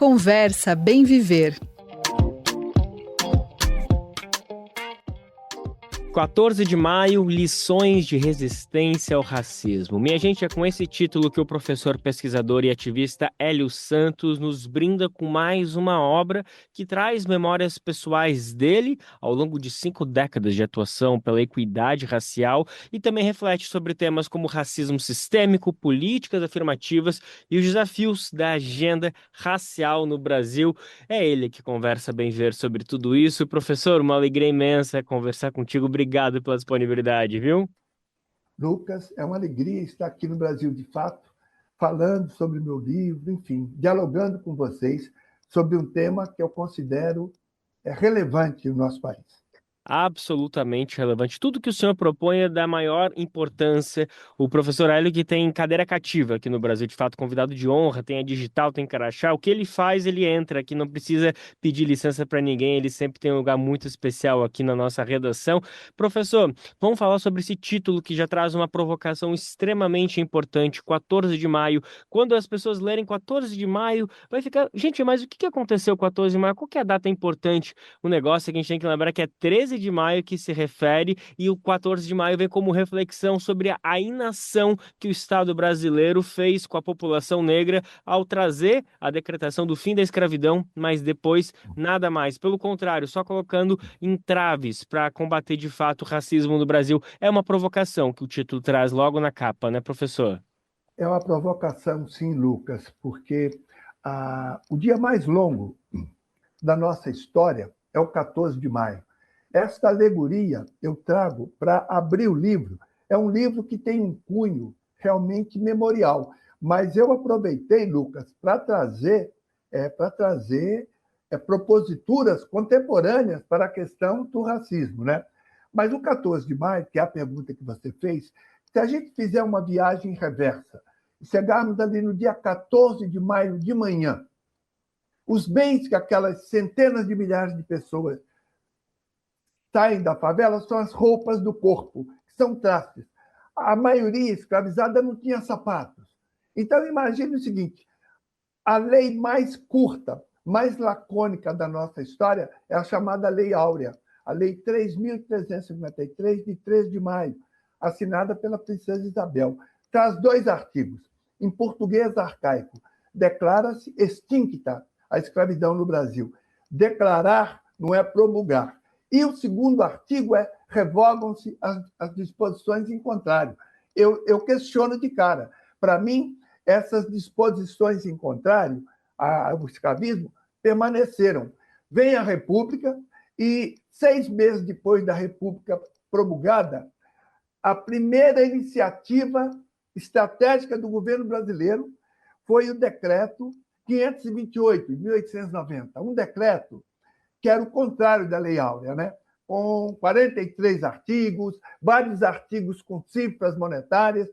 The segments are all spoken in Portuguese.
Conversa Bem Viver. 14 de maio, lições de resistência ao racismo. Minha gente, é com esse título que o professor, pesquisador e ativista Hélio Santos nos brinda com mais uma obra que traz memórias pessoais dele ao longo de 5 décadas de atuação pela equidade racial e também reflete sobre temas como racismo sistêmico, políticas afirmativas e os desafios da agenda racial no Brasil. É ele que conversa bem ver sobre tudo isso. Professor, uma alegria imensa conversar contigo. Obrigado pela disponibilidade, viu? Lucas, é uma alegria estar aqui no Brasil de fato, falando sobre o meu livro, enfim, dialogando com vocês sobre um tema que eu considero relevante no nosso país. Absolutamente relevante. Tudo que o senhor propõe é da maior importância. O professor Hélio, que tem cadeira cativa aqui no Brasil, de fato, convidado de honra, tem a digital, tem crachá. O que ele faz, ele entra aqui, não precisa pedir licença para ninguém, ele sempre tem um lugar muito especial aqui na nossa redação. Professor, vamos falar sobre esse título que já traz uma provocação extremamente importante, 14 de maio. Quando as pessoas lerem 14 de maio, vai ficar. Gente, mas o que aconteceu 14 de maio? Qual que é a data importante? O negócio é que a gente tem que lembrar que é 13 de maio que se refere e o 14 de maio vem como reflexão sobre a inação que o Estado brasileiro fez com a população negra ao trazer a decretação do fim da escravidão, mas depois nada mais. Pelo contrário, só colocando entraves para combater de fato o racismo no Brasil. É uma provocação que o título traz logo na capa, né, professor? É uma provocação, sim, Lucas, porque o dia mais longo da nossa história é o 14 de maio. Esta alegoria eu trago para abrir o livro. É um livro que tem um cunho realmente memorial, mas eu aproveitei, Lucas, para trazer proposituras contemporâneas para a questão do racismo, né? Mas o 14 de maio, que é a pergunta que você fez, se a gente fizer uma viagem reversa e chegarmos ali no dia 14 de maio de manhã, os bens que aquelas centenas de milhares de pessoas saem da favela são as roupas do corpo, que são trastes. A maioria escravizada não tinha sapatos. Então, imagine o seguinte: a lei mais curta, mais lacônica da nossa história é a chamada Lei Áurea, a Lei 3.353, de 3 de maio, assinada pela princesa Isabel. Traz 2 artigos. Em português arcaico, declara-se extinta a escravidão no Brasil. Declarar não é promulgar. E o segundo artigo é: revogam-se as disposições em contrário. Eu questiono de cara. Para mim, essas disposições em contrário ao escravismo permaneceram. Vem a República e, 6 meses depois da República promulgada, a primeira iniciativa estratégica do governo brasileiro foi o decreto 528, de 1890, um decreto que era o contrário da Lei Áurea, né? Com 43 artigos, vários artigos com cifras monetárias,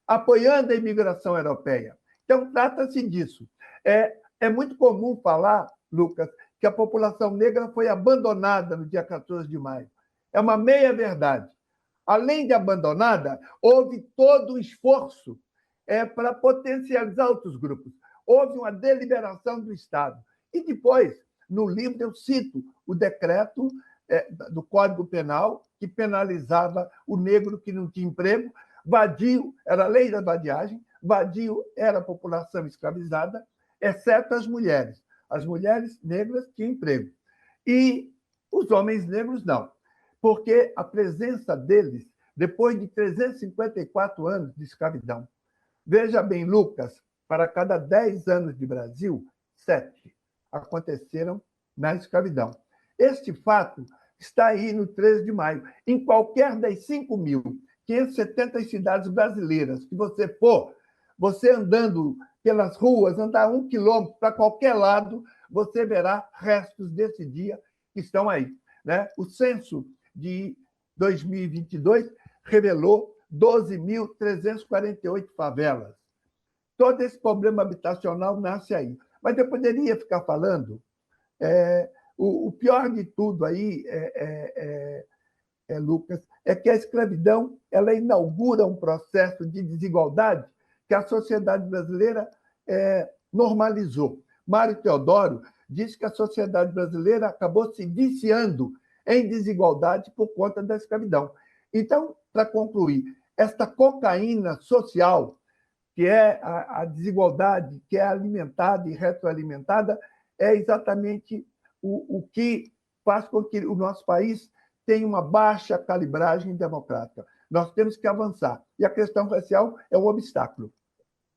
apoiando a imigração europeia. Então, trata-se disso. É muito comum falar, Lucas, que a população negra foi abandonada no dia 14 de maio. É uma meia-verdade. Além de abandonada, houve todo um esforço para potencializar outros grupos. Houve uma deliberação do Estado. E depois, no livro, eu cito o decreto do Código Penal, que penalizava o negro que não tinha emprego. Vadio era a lei da vadiagem, vadio era a população escravizada, exceto as mulheres. As mulheres negras tinham emprego. E os homens negros não, porque a presença deles, depois de 354 anos de escravidão. Veja bem, Lucas, para cada 10 anos de Brasil, 7 aconteceram na escravidão. Este fato está aí no 13 de maio. Em qualquer das 5.570 cidades brasileiras que você for, você andando pelas ruas, andar 1 quilômetro para qualquer lado, você verá restos desse dia que estão aí, né? O censo de 2022 revelou 12.348 favelas. Todo esse problema habitacional nasce aí. Mas eu poderia ficar falando. O pior de tudo aí, Lucas, é que a escravidão ela inaugura um processo de desigualdade que a sociedade brasileira normalizou. Mário Teodoro diz que a sociedade brasileira acabou se viciando em desigualdade por conta da escravidão. Então, para concluir, esta cocaína social, que é a desigualdade, que é alimentada e retroalimentada, é exatamente o que faz com que o nosso país tenha uma baixa calibragem democrática. Nós temos que avançar. E a questão racial é um obstáculo.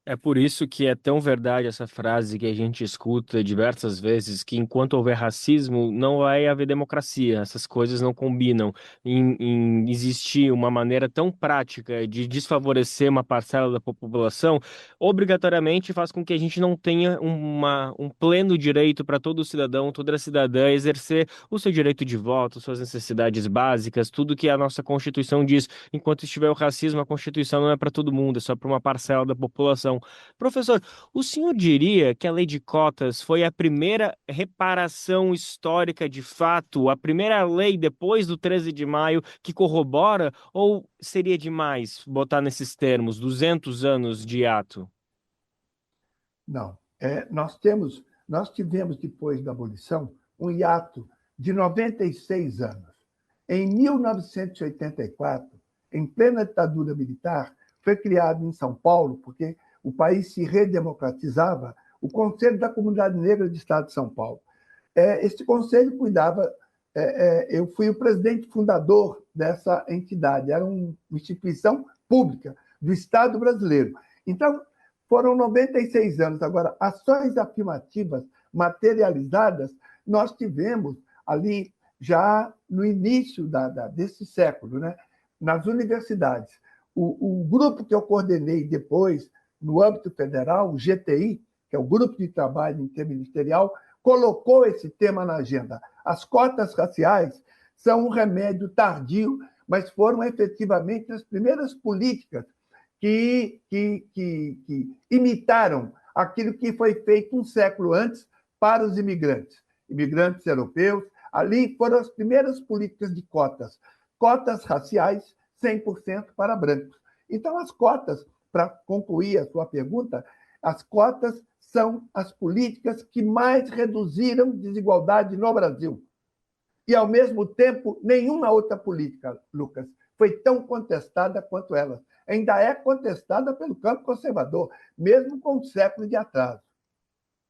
É por isso que é tão verdade essa frase que a gente escuta diversas vezes, que enquanto houver racismo, não vai haver democracia. Essas coisas não combinam. Em existir uma maneira tão prática de desfavorecer uma parcela da população, obrigatoriamente faz com que a gente não tenha um pleno direito para todo cidadão, toda cidadã exercer o seu direito de voto, suas necessidades básicas, tudo que a nossa Constituição diz. Enquanto estiver o racismo, a Constituição não é para todo mundo, é só para uma parcela da população. Professor, o senhor diria que a lei de cotas foi a primeira reparação histórica de fato, a primeira lei depois do 13 de maio que corrobora, ou seria demais botar nesses termos 200 anos de ato? Não. Nós tivemos, depois da abolição, um hiato de 96 anos. Em 1984, em plena ditadura militar, foi criado em São Paulo, porque o país se redemocratizava, o Conselho da Comunidade Negra do Estado de São Paulo. Este conselho cuidava, eu fui o presidente fundador dessa entidade, era uma instituição pública do Estado brasileiro. Então, foram 96 anos. Agora, ações afirmativas materializadas, nós tivemos ali já no início desse século, né? Nas universidades. O grupo que eu coordenei depois, no âmbito federal, o GTI, que é o Grupo de Trabalho Interministerial, colocou esse tema na agenda. As cotas raciais são um remédio tardio, mas foram efetivamente as primeiras políticas que imitaram aquilo que foi feito um século antes para os imigrantes europeus. Ali foram as primeiras políticas de cotas raciais 100% para brancos. Então, as cotas, para concluir a sua pergunta, as cotas são as políticas que mais reduziram desigualdade no Brasil. E, ao mesmo tempo, nenhuma outra política, Lucas, foi tão contestada quanto elas. Ainda é contestada pelo campo conservador, mesmo com um século de atraso.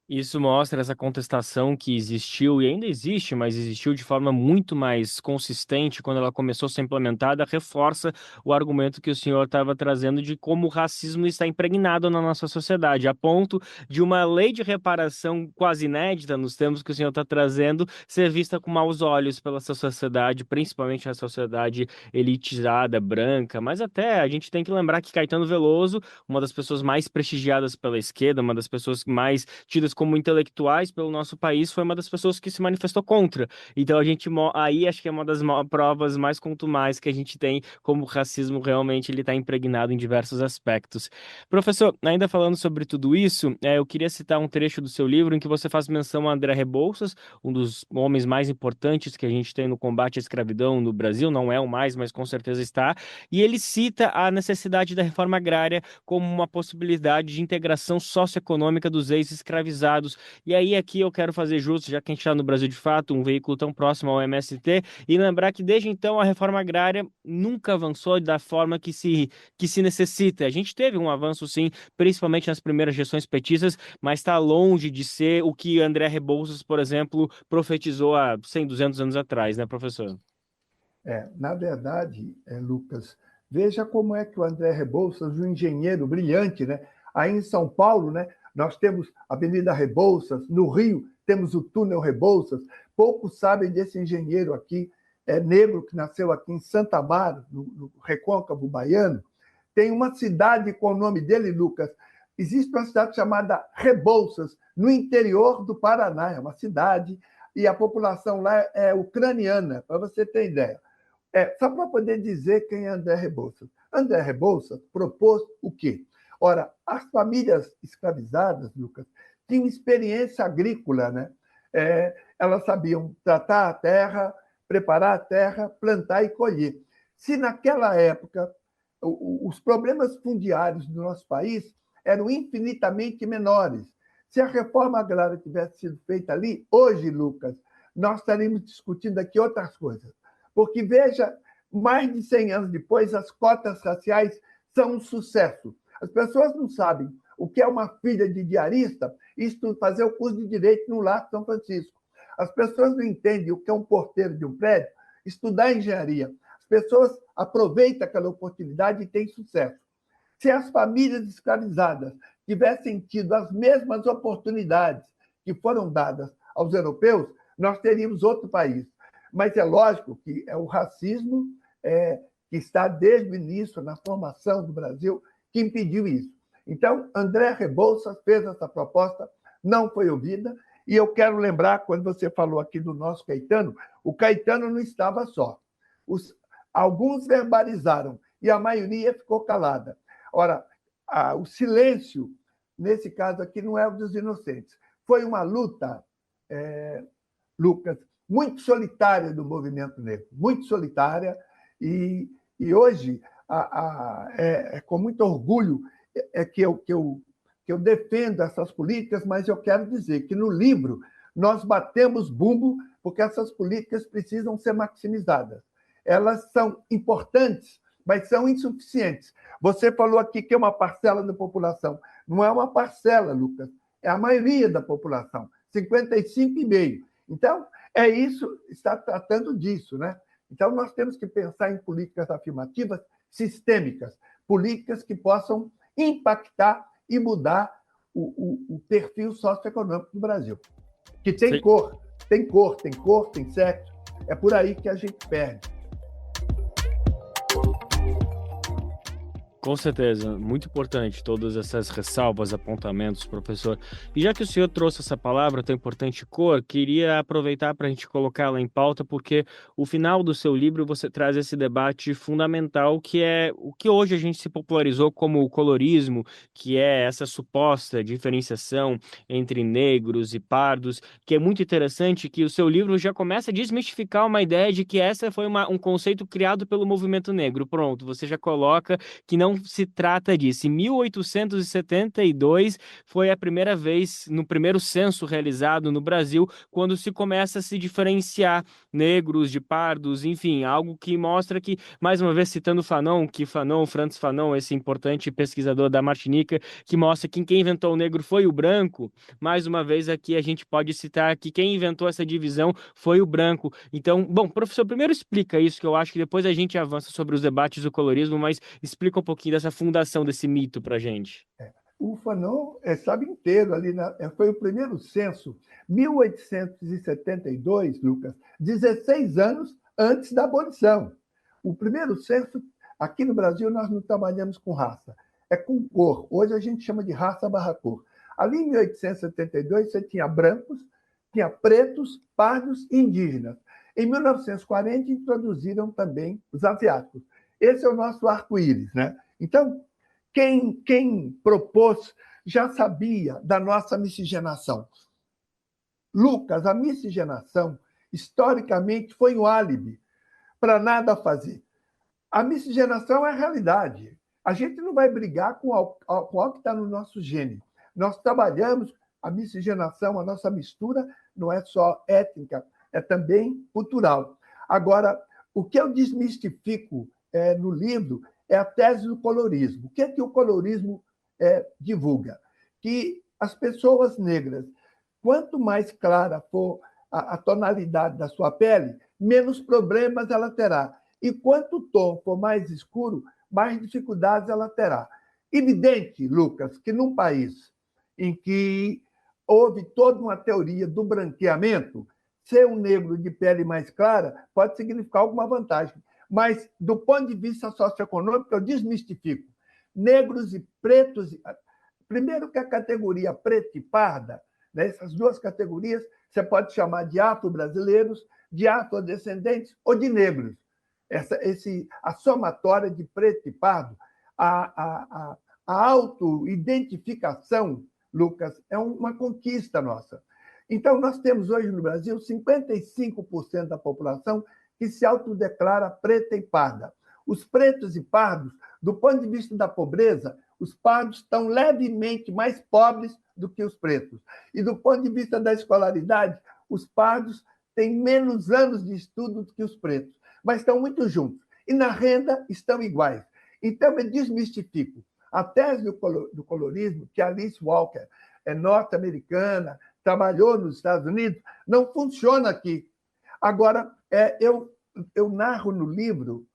Isso mostra essa contestação que existiu e ainda existe, mas existiu de forma muito mais consistente quando ela começou a ser implementada, reforça o argumento que o senhor estava trazendo de como o racismo está impregnado na nossa sociedade, a ponto de uma lei de reparação quase inédita nos termos que o senhor está trazendo ser vista com maus olhos pela sua sociedade, principalmente a sociedade elitizada, branca, mas até a gente tem que lembrar que Caetano Veloso, uma das pessoas mais prestigiadas pela esquerda, uma das pessoas mais tidas como intelectuais pelo nosso país, foi uma das pessoas que se manifestou contra. Então a gente aí acho que é uma das provas mais contumazes que a gente tem como o racismo realmente ele está impregnado em diversos aspectos. Professor, ainda falando sobre tudo isso, eu queria citar um trecho do seu livro em que você faz menção a André Rebouças, um dos homens mais importantes que a gente tem no combate à escravidão no Brasil, não é o mais, mas com certeza está, e ele cita a necessidade da reforma agrária como uma possibilidade de integração socioeconômica dos ex-escravizados. E aí aqui eu quero fazer justo, já que a gente está no Brasil de fato, um veículo tão próximo ao MST, e lembrar que desde então a reforma agrária nunca avançou da forma que se necessita. A gente teve um avanço sim, principalmente nas primeiras gestões petistas, mas está longe de ser o que André Rebouças, por exemplo, profetizou há 100, 200 anos atrás, né, professor? Na verdade, Lucas, veja como é que o André Rebouças, um engenheiro brilhante, né? Aí em São Paulo, né, nós temos a Avenida Rebouças, no Rio temos o túnel Rebouças. Poucos sabem desse engenheiro aqui, negro, que nasceu aqui em Santa Amaro, no Recôncavo Baiano. Tem uma cidade com o nome dele, Lucas. Existe uma cidade chamada Rebouças, no interior do Paraná. É uma cidade e a população lá é ucraniana, para você ter ideia. Só para poder dizer quem é André Rebouças. André Rebouças propôs o quê? Ora, as famílias escravizadas, Lucas, tinham experiência agrícola, né? Elas sabiam tratar a terra, preparar a terra, plantar e colher. Se naquela época os problemas fundiários do nosso país eram infinitamente menores, Se a reforma agrária tivesse sido feita ali, hoje, Lucas, nós estaríamos discutindo aqui outras coisas. Porque, veja, mais de 100 anos depois, as cotas raciais são um sucesso. As pessoas não sabem o que é uma filha de diarista e fazer o curso de Direito no Lar São Francisco. As pessoas não entendem o que é um porteiro de um prédio, estudar engenharia. As pessoas aproveitam aquela oportunidade e têm sucesso. Se as famílias escravizadas tivessem tido as mesmas oportunidades que foram dadas aos europeus, nós teríamos outro país. Mas é lógico que é o racismo que está desde o início na formação do Brasil que impediu isso. Então, André Rebouças fez essa proposta, não foi ouvida, e eu quero lembrar, quando você falou aqui do nosso Caetano, o Caetano não estava só. Alguns verbalizaram, e a maioria ficou calada. Ora, o silêncio, nesse caso aqui, não é o dos inocentes. Foi uma luta, Lucas, muito solitária do movimento negro, muito solitária, e hoje, com muito orgulho, que eu defendo essas políticas, mas eu quero dizer que no livro nós batemos bumbo porque essas políticas precisam ser maximizadas. Elas são importantes, mas são insuficientes. Você falou aqui que é uma parcela da população. Não é uma parcela, Lucas, é a maioria da população, 55,5%. Então, é isso, está tratando disso, né? Então, nós temos que pensar em políticas afirmativas sistêmicas, políticas que possam impactar e mudar o perfil socioeconômico do Brasil. Que tem cor, tem sexo. É por aí que a gente perde. Com certeza, muito importante todas essas ressalvas, apontamentos, professor. E já que o senhor trouxe essa palavra tão importante, cor, queria aproveitar para a gente colocá-la em pauta, porque o final do seu livro você traz esse debate fundamental, que é o que hoje a gente se popularizou como o colorismo, que é essa suposta diferenciação entre negros e pardos, que é muito interessante, que o seu livro já começa a desmistificar uma ideia de que essa foi um conceito criado pelo movimento negro. Pronto, você já coloca que não se trata disso. Em 1872 foi a primeira vez, no primeiro censo realizado no Brasil, quando se começa a se diferenciar negros de pardos, enfim, algo que mostra que, mais uma vez citando Fanon, Frantz Fanon, esse importante pesquisador da Martinica, que mostra que quem inventou o negro foi o branco. Mais uma vez aqui a gente pode citar que quem inventou essa divisão foi o branco. Então, bom, professor, primeiro explica isso, que eu acho que depois a gente avança sobre os debates do colorismo, mas explica um pouquinho dessa fundação desse mito para a gente. O Fanon sabe inteiro ali, foi o primeiro censo, 1872, Lucas, 16 anos antes da abolição. O primeiro censo, aqui no Brasil, nós não trabalhamos com raça, é com cor. Hoje a gente chama de raça/cor. Ali em 1872, você tinha brancos, tinha pretos, pardos e indígenas. Em 1940, introduziram também os asiáticos. Esse é o nosso arco-íris, né? Então, quem propôs já sabia da nossa miscigenação. Lucas, a miscigenação, historicamente, foi um álibi para nada fazer. A miscigenação é a realidade. A gente não vai brigar com algo que está no nosso gene. Nós trabalhamos a miscigenação, a nossa mistura não é só étnica, é também cultural. Agora, o que eu desmistifico no livro é a tese do colorismo. O que é que o colorismo divulga? Que as pessoas negras, quanto mais clara for a tonalidade da sua pele, menos problemas ela terá. E quanto o tom for mais escuro, mais dificuldades ela terá. Evidente, Lucas, que num país em que houve toda uma teoria do branqueamento, ser um negro de pele mais clara pode significar alguma vantagem. Mas, do ponto de vista socioeconômico, eu desmistifico. Negros e pretos... Primeiro que a categoria preta e parda, né, essas duas categorias, você pode chamar de afro-brasileiros, de afrodescendentes ou de negros. A somatória de preto e pardo, a auto-identificação, Lucas, é uma conquista nossa. Então, nós temos hoje no Brasil 55% da população que se autodeclara preta e parda. Os pretos e pardos, do ponto de vista da pobreza, Os pardos estão levemente mais pobres do que os pretos. E do ponto de vista da escolaridade, os pardos têm menos anos de estudo do que os pretos, mas estão muito juntos. E na renda estão iguais. Então, eu desmistifico. A tese do colorismo, que Alice Walker é norte-americana, trabalhou nos Estados Unidos, não funciona aqui. Agora, eu narro no livro,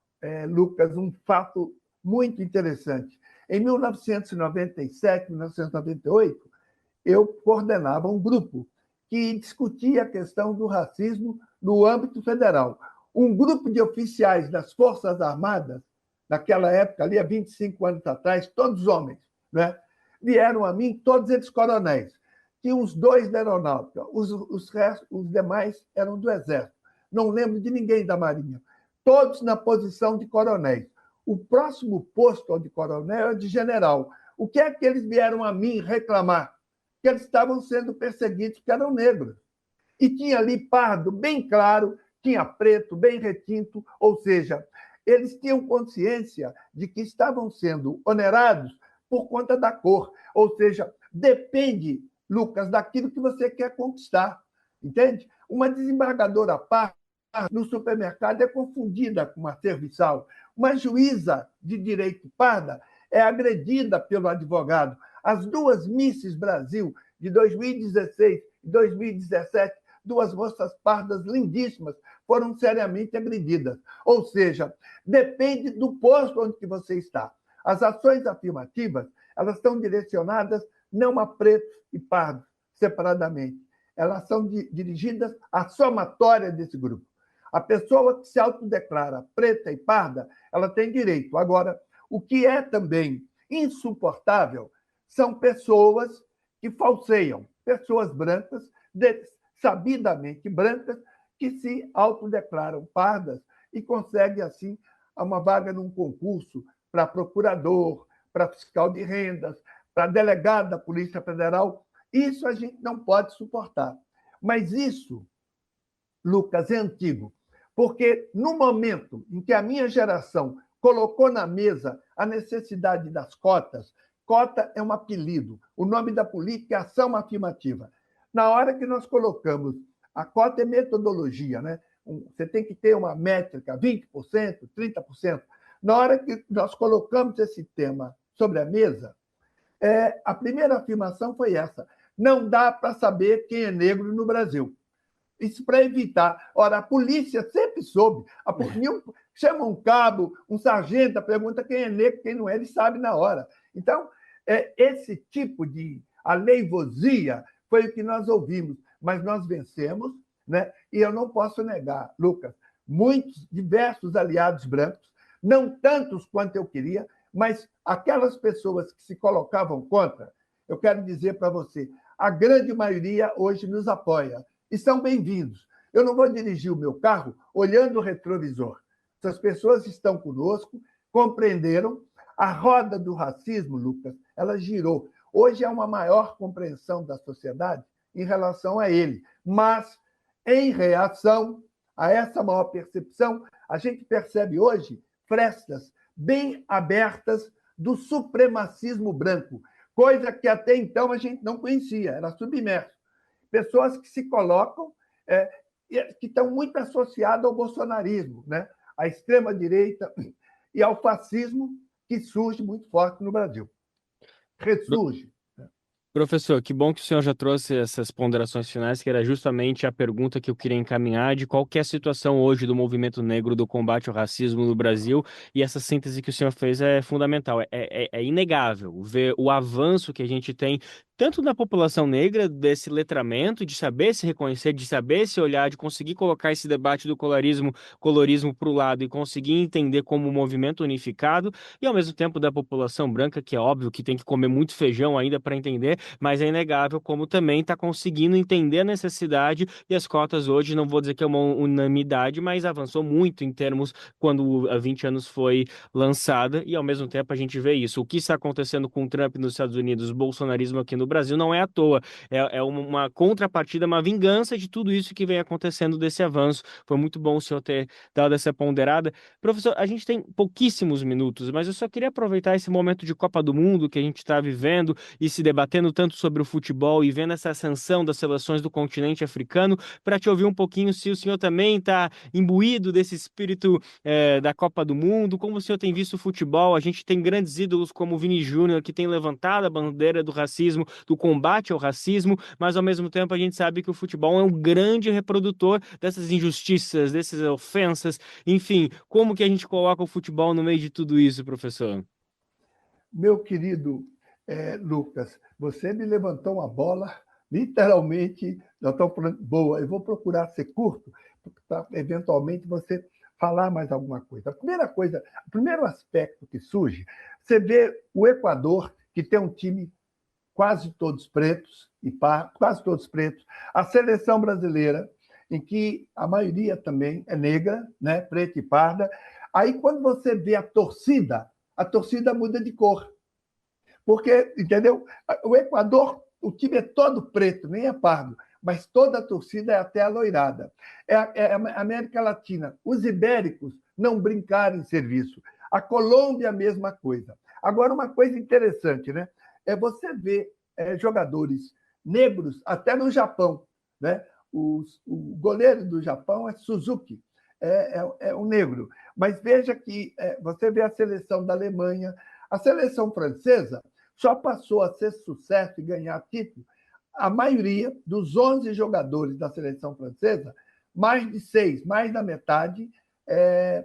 Lucas, um fato muito interessante. Em 1997, 1998, eu coordenava um grupo que discutia a questão do racismo no âmbito federal. Um grupo de oficiais das Forças Armadas, naquela época, ali há 25 anos atrás, todos homens, né? Vieram a mim, todos eles coronéis. Tinha uns 2 da aeronáutica, os demais eram do Exército. Não lembro de ninguém da Marinha. Todos na posição de coronéis. O próximo posto ao de coronel é de general. O que é que eles vieram a mim reclamar? Que eles estavam sendo perseguidos porque eram negros. E tinha ali pardo bem claro, tinha preto bem retinto, ou seja, eles tinham consciência de que estavam sendo onerados por conta da cor. Ou seja, depende, Lucas, daquilo que você quer conquistar. Entende? Uma desembargadora parda no supermercado é confundida com uma serviçal. Uma juíza de direito parda é agredida pelo advogado. As 2 Misses Brasil de 2016 e 2017, 2 moças pardas lindíssimas, foram seriamente agredidas. Ou seja, depende do posto onde que você está. As ações afirmativas, elas estão direcionadas não a pretos e pardos separadamente. Elas são dirigidas à somatória desse grupo. A pessoa que se autodeclara preta e parda, ela tem direito. Agora, o que é também insuportável são pessoas que falseiam, pessoas brancas, sabidamente brancas, que se autodeclaram pardas e conseguem, assim, uma vaga num concurso para procurador, para fiscal de rendas, para delegado da Polícia Federal. Isso a gente não pode suportar. Mas isso, Lucas, é antigo, porque no momento em que a minha geração colocou na mesa a necessidade das cotas, cota é um apelido, o nome da política é ação afirmativa. Na hora que nós colocamos, a cota é metodologia, né? Você tem que ter uma métrica, 20%, 30%. Na hora que nós colocamos esse tema sobre a mesa, a primeira afirmação foi essa: não dá para saber quem é negro no Brasil. Isso para evitar. Ora, a polícia sempre soube. Chama um cabo, um sargento, pergunta quem é negro, quem não é, ele sabe na hora. Então, esse tipo de aleivosia foi o que nós ouvimos, mas nós vencemos, né? E eu não posso negar, Lucas, muitos, diversos aliados brancos, não tantos quanto eu queria, mas aquelas pessoas que se colocavam contra, eu quero dizer para você, a grande maioria hoje nos apoia e são bem-vindos. Eu não vou dirigir o meu carro olhando o retrovisor. Essas pessoas estão conosco, compreenderam. A roda do racismo, Lucas, ela girou. Hoje há uma maior compreensão da sociedade em relação a ele. Mas, em reação a essa maior percepção, a gente percebe hoje frestas bem abertas do supremacismo branco, coisa que até então a gente não conhecia, era submerso. Pessoas que se colocam, que estão muito associadas ao bolsonarismo, né? À extrema-direita e ao fascismo, que surge muito forte no Brasil. Ressurge. Professor, que bom que o senhor já trouxe essas ponderações finais, que era justamente a pergunta que eu queria encaminhar de qual que é a situação hoje do movimento negro do combate ao racismo no Brasil, e essa síntese que o senhor fez é fundamental, é inegável ver o avanço que a gente tem tanto na população negra, desse letramento, de saber se reconhecer, de saber se olhar, de conseguir colocar esse debate do colorismo para o lado e conseguir entender como um movimento unificado, e ao mesmo tempo da população branca, que é óbvio que tem que comer muito feijão ainda para entender, mas é inegável como também está conseguindo entender a necessidade, e as cotas hoje, não vou dizer que é uma unanimidade, mas avançou muito em termos quando há 20 anos foi lançada, e ao mesmo tempo a gente vê isso. O que está acontecendo com o Trump nos Estados Unidos, o bolsonarismo aqui no do Brasil não é à toa. É uma contrapartida, uma vingança de tudo isso que vem acontecendo desse avanço. Foi muito bom o senhor ter dado essa ponderada. Professor, a gente tem pouquíssimos minutos, mas eu só queria aproveitar esse momento de Copa do Mundo que a gente está vivendo e se debatendo tanto sobre o futebol e vendo essa ascensão das seleções do continente africano, para te ouvir um pouquinho se o senhor também está imbuído desse espírito da Copa do Mundo, como o senhor tem visto o futebol. A gente tem grandes ídolos como o Vini Júnior, que tem levantado a bandeira do racismo, do combate ao racismo, mas ao mesmo tempo a gente sabe que o futebol é um grande reprodutor dessas injustiças, dessas ofensas, enfim, como que a gente coloca o futebol no meio de tudo isso, professor? Meu querido Lucas, você me levantou uma bola, literalmente, nós estamos falando, boa, eu vou procurar ser curto, para eventualmente você falar mais alguma coisa. A primeira coisa, o primeiro aspecto que surge, você vê o Equador, que tem um time quase todos pretos, quase todos pretos, a seleção brasileira, em que a maioria também é negra, né, preta e parda. Aí, quando você vê a torcida muda de cor. Porque, entendeu? O Equador, o time é todo preto, nem é pardo, mas toda a torcida é até aloirada. É a América Latina. Os ibéricos não brincaram em serviço. A Colômbia, a mesma coisa. Agora, uma coisa interessante, né? Você ver jogadores negros até no Japão, né? O goleiro do Japão é Suzuki, é um negro. Mas veja que você vê a seleção da Alemanha, a seleção francesa só passou a ser sucesso e ganhar título. A maioria dos 11 jogadores da seleção francesa, mais de 6, mais da metade, é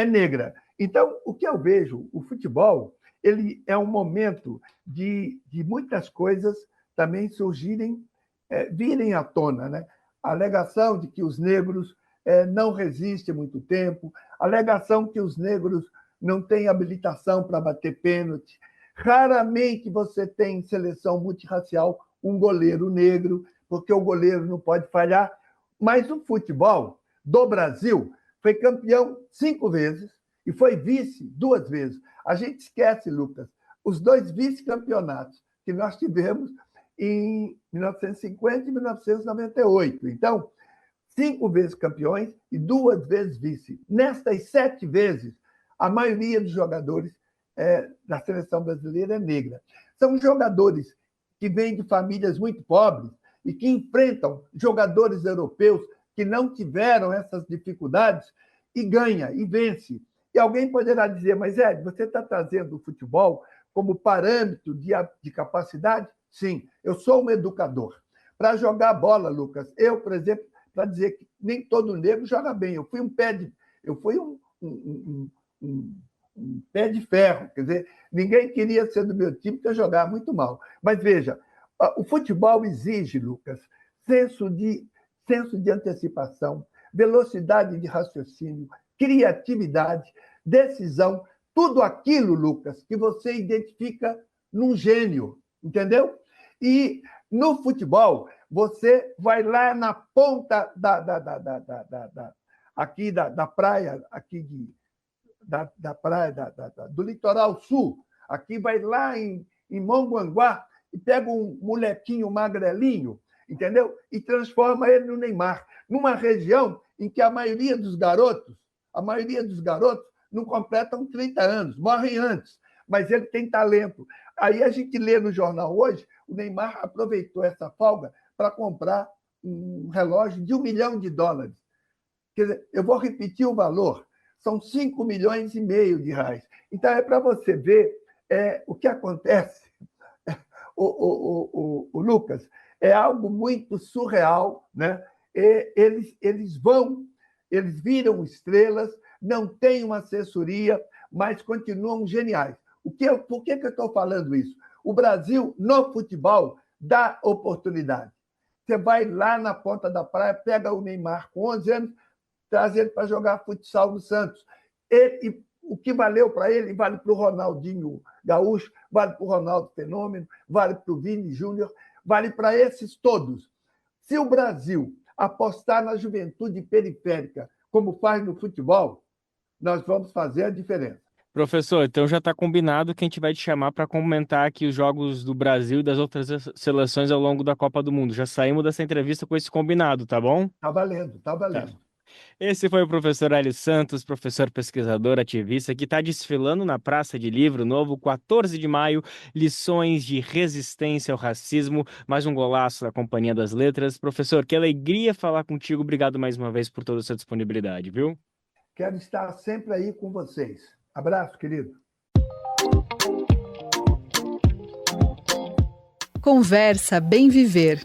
negra. Então, o que eu vejo, o futebol, ele é um momento de muitas coisas também surgirem, virem à tona, né? A alegação de que os negros não resistem muito tempo, a alegação que os negros não têm habilitação para bater pênalti. Raramente você tem em seleção multirracial um goleiro negro, porque o goleiro não pode falhar. Mas o futebol do Brasil foi campeão 5 vezes e foi vice 2 vezes. A gente esquece, Lucas, os 2 vice-campeonatos que nós tivemos em 1950 e 1998. Então, 5 vezes campeões e 2 vezes vice. Nestas 7 vezes, a maioria dos jogadores da seleção brasileira é negra. São jogadores que vêm de famílias muito pobres e que enfrentam jogadores europeus que não tiveram essas dificuldades e ganha, e vence. E alguém poderá dizer, mas você está trazendo o futebol como parâmetro de capacidade? Sim, eu sou um educador. Para jogar bola, Lucas, eu, por exemplo, para dizer que nem todo negro joga bem. Eu fui um pé de ferro, quer dizer, ninguém queria ser do meu time porque eu jogava muito mal. Mas veja, o futebol exige, Lucas, senso de antecipação, velocidade de raciocínio, criatividade, decisão, tudo aquilo, Lucas, que você identifica num gênio, entendeu? E no futebol, você vai lá na ponta aqui da praia, da praia do litoral sul, aqui vai lá em Mongaguá e pega um molequinho magrelinho, entendeu? E transforma ele no Neymar, numa região em que a maioria dos garotos não completam 30 anos, morrem antes, mas ele tem talento. Aí a gente lê no jornal hoje, o Neymar aproveitou essa folga para comprar um relógio de $1 milhão. Quer dizer, eu vou repetir o valor, são 5,5 milhões de reais. Então, é para você ver o que acontece, o Lucas, é algo muito surreal, né? Eles viram estrelas, não têm uma assessoria, mas continuam geniais. Por que eu estou falando isso? O Brasil, no futebol, dá oportunidade. Você vai lá na ponta da praia, pega o Neymar com 11 anos, traz ele para jogar futsal no Santos. O que valeu para ele, vale para o Ronaldinho Gaúcho, vale para o Ronaldo Fenômeno, vale para o Vini Júnior, vale para esses todos. Se o Brasil apostar na juventude periférica, como faz no futebol, nós vamos fazer a diferença. Professor, então já está combinado que a gente vai te chamar para comentar aqui os jogos do Brasil e das outras seleções ao longo da Copa do Mundo. Já saímos dessa entrevista com esse combinado, tá bom? Tá valendo, tá Tá. valendo. Esse foi o professor Hélio Santos, professor pesquisador ativista, que está desfilando na Praça de Livro Novo, 14 de maio, lições de resistência ao racismo, mais um golaço da Companhia das Letras. Professor, que alegria falar contigo. Obrigado mais uma vez por toda a sua disponibilidade, viu? Quero estar sempre aí com vocês. Abraço, querido. Conversa Bem Viver.